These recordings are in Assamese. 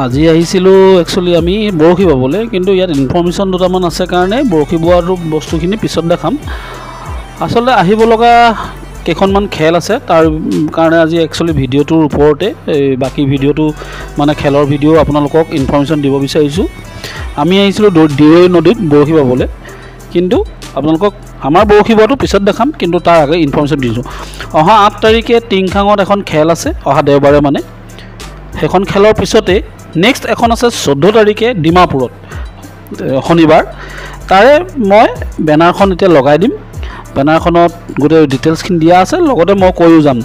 আজি আহিছিলোঁ একচুৱেলি আমি বৰশী বাবলৈ, কিন্তু ইয়াত ইনফৰ্মেশ্যন দুটামান আছে কাৰণে বৰশী বোৱাটো বস্তুখিনি পিছত দেখাম। আচলতে আহিব লগা কেইখনমান খেল আছে, তাৰ কাৰণে আজি একচুৱেলি ভিডিঅ'টোৰ ওপৰতে বাকী ভিডিঅ'টো মানে খেলৰ ভিডিঅ' আপোনালোকক ইনফৰ্মেশ্যন দিব বিচাৰিছোঁ। আমি আহিছিলোঁ দিৰৈ নদীত বৰশী বাবলৈ, কিন্তু আপোনালোকক আমাৰ বৰশী বোৱাটো পিছত দেখাম, কিন্তু তাৰ আগে ইনফৰ্মেশ্যন দিছোঁ। অহা 8 তাৰিখে টিংখাঙত এখন খেল আছে, অহা দেওবাৰে মানে। সেইখন খেলৰ পিছতে নেক্সট এখন আছে 14 তাৰিখে ডিমাপুৰত শনিবাৰ। তাৰে মই বেনাৰখন এতিয়া লগাই দিম, বেনাৰখনত গোটেই ডিটেইলছখিনি দিয়া আছে, লগতে মই কৈও যাম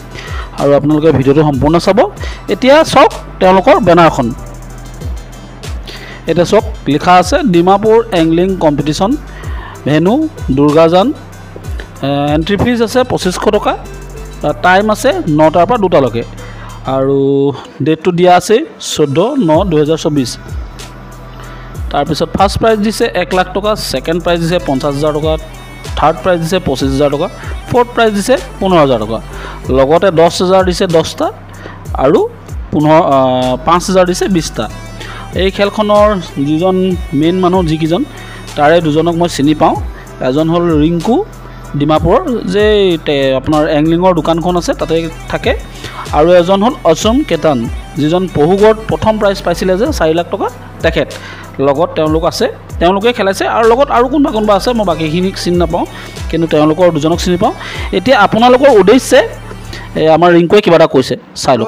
আৰু আপোনালোকে ভিডিঅ'টো সম্পূৰ্ণ চাব। এতিয়া চাওক তেওঁলোকৰ বেনাৰখন, এতিয়া চাওক লিখা আছে Dimapur angling competition, venue Durgajan, entry fees আছে 2500 টকা, টাইম আছে 9টাৰ পৰা 2টালৈকে, আৰু ডেটটো দিয়া আছে 14/9/2024। তাৰপিছত ফাৰ্ষ্ট প্ৰাইজ দিছে 1 লাখ টকা, ছেকেণ্ড প্ৰাইজ দিছে 50,000 টকা, থাৰ্ড প্ৰাইজ দিছে 25,000 টকা, ফ'ৰ্থ প্ৰাইজ দিছে 15,000 টকা, লগতে 10,000 দিছে 10টা আৰু 5,000 দিছে 20টা। এই খেলখনৰ যিজন মেইন মানুহ যিকেইজন, তাৰে দুজনক মই চিনি পাওঁ। এজন হ'ল ৰিংকু, ডিমাপুৰৰ যে আপোনাৰ এংলিঙৰ দোকানখন আছে তাতে থাকে, আৰু এজন হ'ল অসম কেতান, যিজন পহুগড়ত প্ৰথম প্ৰাইজ পাইছিলে যে 4 লাখ টকা, তেখেত লগত তেওঁলোক আছে, তেওঁলোকে খেলাইছে, আৰু লগত আৰু কোনোবা আছে, মই বাকীখিনিক চিনি নাপাওঁ, কিন্তু তেওঁলোকৰ দুজনক চিনি পাওঁ। এতিয়া আপোনালোকৰ উদ্দেশ্যে আমাৰ ৰিংকুৱে কিবা এটা কৈছে, চাই লওক।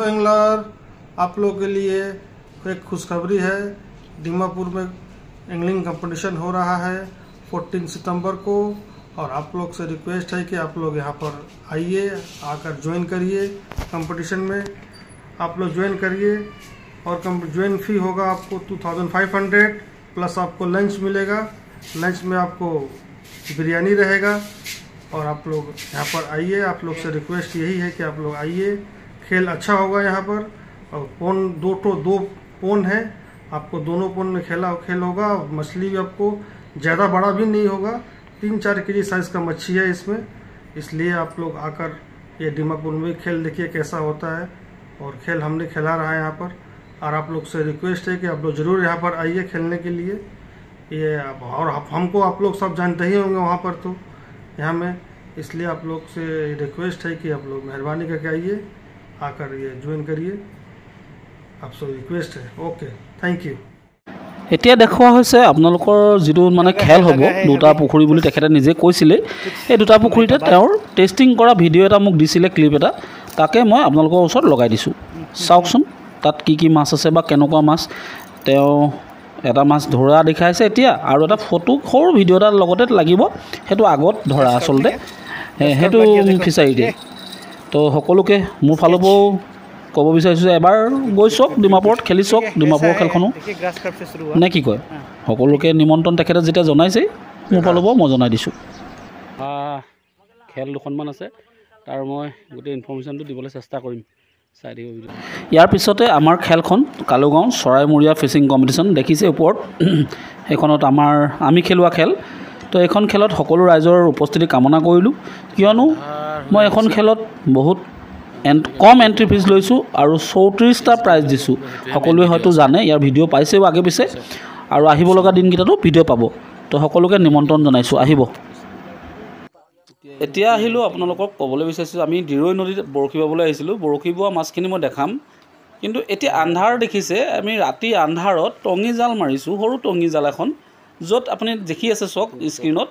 आप लोग के लिए एक खुशखबरी है, दीमापुर में एंगलिंग कंपटीशन हो रहा है 14 सितंबर को, और आप लोग से रिक्वेस्ट है कि आप लोग यहाँ पर आइए, आकर ज्वाइन करिए कंपटीशन में। आप लोग ज्वाइन करिए, और ज्वाइन फी होगा आपको 2500 प्लस आपको लंच मिलेगा। लंच में आपको बिरयानी रहेगा, और आप लोग यहाँ पर आइए। आप लोग से रिक्वेस्ट यही है कि आप लोग आइए, खेल अच्छा होगा यहाँ पर। और दो पोन है, आपको दोनों पोन में खेल होगा। मछली भी आपको ज़्यादा बड़ा भी नहीं होगा, 3-4 केजी साइज़ का मच्छी है इसमें, इसलिए आप लोग आकर ये डिमापुर में खेल देखिए कैसा होता है, और खेल हमने खिला रहा है यहाँ पर। और आप लोग से रिक्वेस्ट है कि आप लोग ज़रूर यहाँ पर आइए खेलने के लिए। ये और हमको आप लोग सब जानते ही होंगे वहाँ पर, तो यहाँ में, इसलिए आप लोग से रिक्वेस्ट है कि आप लोग मेहरबानी करके आइए, आकर ये ज्वाइन करिए, आपसे रिक्वेस्ट है। Okay, thank you. এতিয়া দেখুওৱা হৈছে আপোনালোকৰ যিটো মানে খেল হ'ব, দুটা পুখুৰী বুলি তেখেতে নিজে কৈছিলে। এই দুটা পুখুৰীতে তেওঁৰ টেষ্টিং কৰা ভিডিঅ' এটা মোক দিছিলে, ক্লিপ এটা, তাকে মই আপোনালোকৰ ওচৰত লগাই দিছোঁ। চাওকচোন তাত কি কি মাছ আছে বা কেনেকুৱা মাছ। তেওঁ এটা মাছ ধৰা দেখাইছে এতিয়া, আৰু এটা ফটো সৰু ভিডিঅ' এটা লগতে লাগিব, সেইটো আগত ধৰা আচলতে, সেইটো ফিচাৰীতে। তো সকলোকে মোৰ ফালৰ পৰাও ক'ব বিচাৰিছোঁ যে এবাৰ গৈ চাওক ডিমাপুৰত, খেলি চাওক ডিমাপুৰৰ খেলখনো, নে কি কয়। সকলোকে নিমন্ত্ৰণ তেখেতে যেতিয়া জনাইছে, মোৰ ফালৰ পৰাও মই জনাই দিছোঁ। খেল দুখনমান আছে, তাৰ মই গোটেই ইনফৰ্মেশ্যনটো দিবলৈ চেষ্টা কৰিম, চাই দিব ভিডিঅ'। ইয়াৰ পিছতে আমাৰ খেলখন কালুগাঁও চৰাইমৰীয়া ফিচিং কম্পিটিশ্যন দেখিছে ওপৰত, সেইখনত আমি খেলোৱা খেল। তো এইখন খেলত সকলো ৰাইজৰ উপস্থিতি কামনা কৰিলোঁ, কিয়নো মই এখন খেলত বহুত কম এণ্ট্ৰি ফিজ লৈছোঁ আৰু 34টা প্ৰাইজ দিছোঁ। সকলোৱে হয়তো জানে, ইয়াৰ ভিডিঅ' পাইছেও আগে পিছে, আৰু আহিব লগা দিনকেইটাতো ভিডিঅ' পাব। তো সকলোকে নিমন্ত্ৰণ জনাইছোঁ, আহিব। এতিয়া আহিলোঁ আপোনালোকক ক'বলৈ বিচাৰিছোঁ, আমি দিৰৈ নদীত বৰশী বাবলৈ আহিছিলোঁ। বৰশী বোৱা মাছখিনি মই দেখাম, কিন্তু এতিয়া আন্ধাৰ দেখিছে, আমি ৰাতি আন্ধাৰত টঙি জাল মাৰিছোঁ, সৰু টঙি জাল এখন, য'ত আপুনি দেখি আছে চাওক স্ক্ৰীণত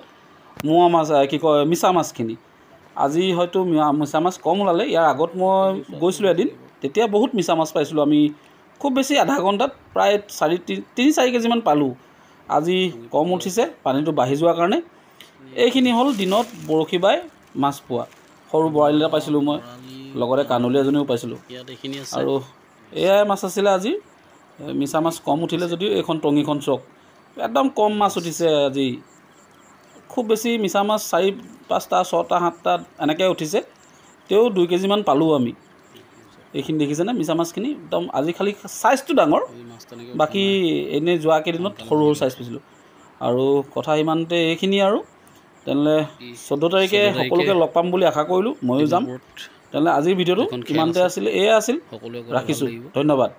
মোৱা মাছ, কি কয় মিছা মাছখিনি। আজি হয়তো মিছা মাছ কম ওলালে, ইয়াৰ আগত মই গৈছিলোঁ এদিন, তেতিয়া বহুত মিছা মাছ পাইছিলোঁ আমি, খুব বেছি আধা ঘণ্টাত প্ৰায় 3-4 কেজিমান পালোঁ। আজি কম উঠিছে, পানীটো বাঢ়ি যোৱাৰ কাৰণে। এইখিনি হ'ল দিনত বৰশী বাই মাছ পোৱা। সৰু বৰালি এটা পাইছিলোঁ মই, লগতে কানলি এজনীও পাইছিলোঁ, আৰু এয়াই মাছ আছিলে আজি। মিছা মাছ কম উঠিলে যদিও এইখন টঙিখন চাওক, একদম কম মাছ উঠিছে আজি। খুব বেছি মিছা মাছ 4-5টা 6টা 7টা এনেকৈ উঠিছে, তেও 2 কেজিমান পালোঁ আমি। এইখিনি দেখিছেনে মিছা মাছখিনি, একদম আজি খালি চাইজটো ডাঙৰ, বাকী এনেই যোৱা কেইদিনত সৰু সৰু চাইজ পাইছিলোঁ। আৰু কথা ইমানতে এইখিনি, আৰু তেনেহ'লে 14 তাৰিখে সকলোকে লগ পাম বুলি আশা কৰিলোঁ, ময়ো যাম। তেনেহ'লে আজিৰ ভিডিঅ'টো ইমানতে আছিলে, এয়া আছিল, ৰাখিছোঁ, ধন্যবাদ।